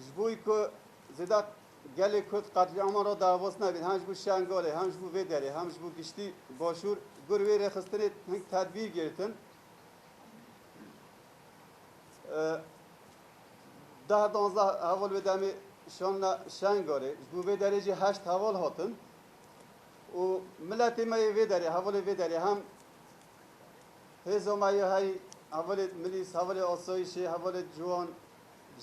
جبوی که زیاد گلی کرد قتل عام را دعواس نبید همش بو شنگاله همش بو ویدری همش بو گشتی باشور گروه رخصتنی هنگ تدبیر گرتن ده دانزده حوال بدمی شان شنگاره بو ویدری جی 8 حوال هاتن و ملت ما ویدری حوال ویدری هم هزا ما های حوال ملیس حوال آسایشی حوال جوان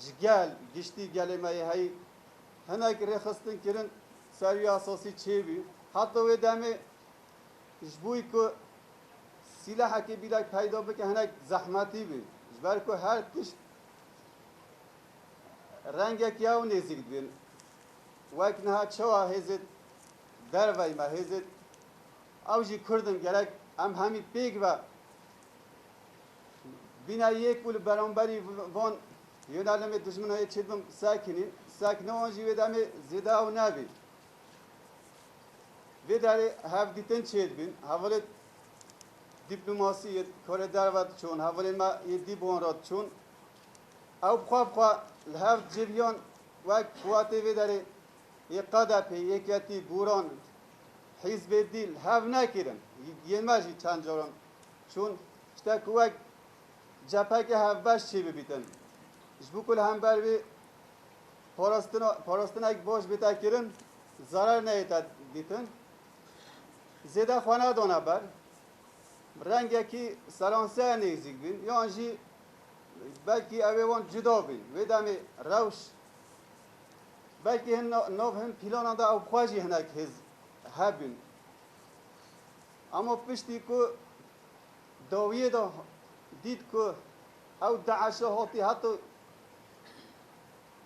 جگل گشتی گلی ما های هنگ رخصتن کرن سریع اساسی چه بی حتی و دمی جبوی که سلاح که بیلک پیدا بکه هنگ زحمتی بی جبر که هر تشت رنگ کیاو نزدیک بین وقت نه چوا هزت در وای ما هزت اوجی کردن گرک همی پیگ و بینا یک کل برانبری وان یونالم دشمنای چیدم ساکنه آنجی و دم زیده و نبی و داره هفدیتن چید بین حواله دیپلماسی کار دعوت چون حواله ما یه دیبون راد چون او بخوا لحف جریان وقت قواته و داره یه قدپی یکیتی گوران حزب دیل هف نکرن یه مجی چند جاران چون اشتا که وقت جپه که هف بش چی ببیتن جبو کل هم بر بی پاراستنا یک باش بیتا کرن ضرر نیتا دیتن زیده خانه دانه بر رنگ یکی سلانسه نیزیگ بین یا انجی بلکه اویوان جدا بین و دمی روش بلکه هن ناف هم پیلان دا او خواجی هنک هز هبین اما پشتی که داویه دا دید که او داعشه هاتی حتی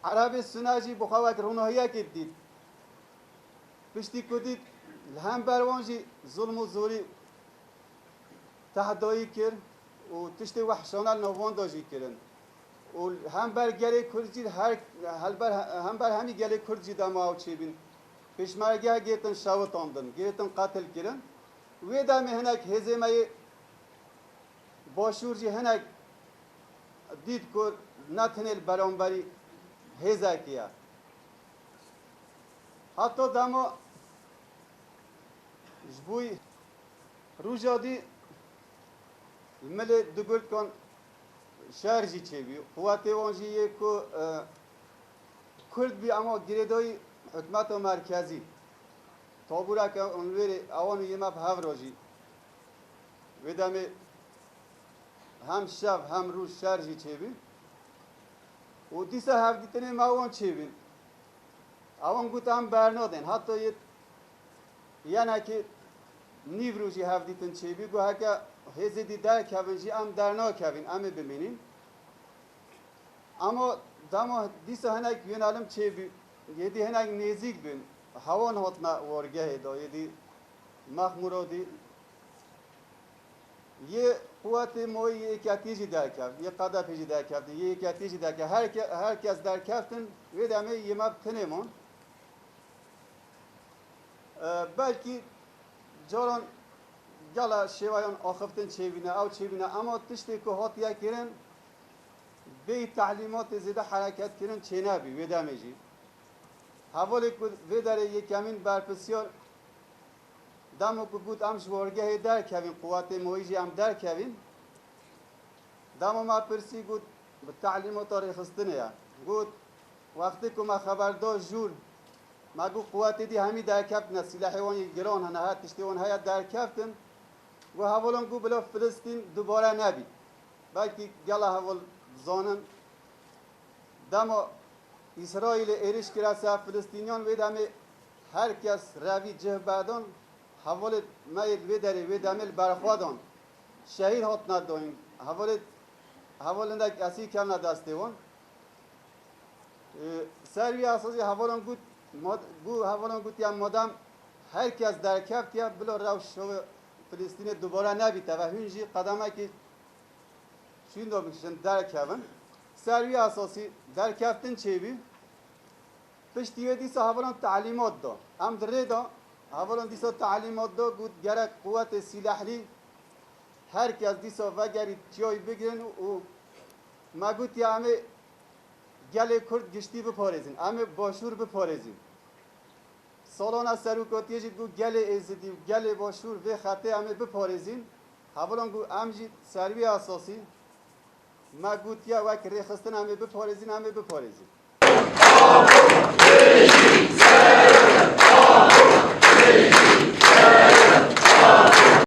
عرب سناجی بخواهد رونهیه که دید پشتی که دید هم بروانجی ظلم و زوری تهدایی کرد و تشت وحشانه نوان داشتی کردن و هم بر گله کردی هم بر همی گله کردی دما و چی بین پیشمرگه گیتن شاوت آمدن گیتن قتل کردن و دم هنک هزیمه باشورجی هنک دید که نتنیل برانبری هزا کیا حتی دما جبوی روزادی مل دگرد کن شهرجی چه بی قوته وانجی یک کرد بی اما گریدای حکمت مرکزی تابورا که اونوری اوانو یه مپ هف راجی و دمی هم شب هم روز شهرجی چه بی و دیسا هف دیتنی ما وان چه بی اوان گوت هم برنادن حتی یعنی که نیو روزی هف دیتن چه بی گو هکا هزیدی در کبنجی ام در نا کبین ام ببینین اما دما دیسا هنگ یونالم چه بی یدی هنگ نزیک بین هوان هاتنا ورگه دا یدی مخمورا دی یه قوت موی یک اتیجی در کف یه قدپیجی در کف یه یک اتیجی در کف هر کس در کفتن و دمه یه مب تنمون بلکی جاران گلا شوایان آخفتن چه بینه او چه بینه اما تشتی که هاتیه کرن به تعلیمات زیده حرکت کرن چه نبی و دمیجی حوالی که و داره یک کمین برپسیار دمو که بود امش ورگه در کوین قوات مویجی هم در کوین دمو ما پرسی گود به تعلیمات ریخستنه یا گود وقتی که ما خبر داشت جور ما گو قوات دی همی در کفتن سلاحی وانی گران هنه ها تشتی وان های در کفتن و حوالان گو بلا فلسطین دوباره نبی بلکه گلا حوال زانن دما اسرائیل ایرش کرده فلسطینیان و دم هر کس روی جه بعدان حوال مایل و داری و دمل برخوادان شهید هات ندایم حوال اندک اسی کم ندسته وان سروی اساسی حوالان گوت یا مادام هر کس در کفت یا بلا روش فلسطین دوباره نبیته و هنجی قدمه که شوین دو بکشن در کفن سروی اساسی در کفتن چه بی؟ پشتیوه دیسا حوالان تعلیمات دا هم دره دا حوالان دیسا تعلیمات دا گود گرک قوت سلاحی هر کس دیسا وگری چیای بگیرن و ما گوت یا همه گل کرد گشتی بپارێزین ئەمێ باشوور بپارێزین ساڵانە سەرۆکاتیەژی گو gelê êzidî û gelê başûr vê xetê em ê bipارێزین hevilan got em jî servî esasî me gotiye wek rêxistin em ê bipارێzin em ê bipارێzin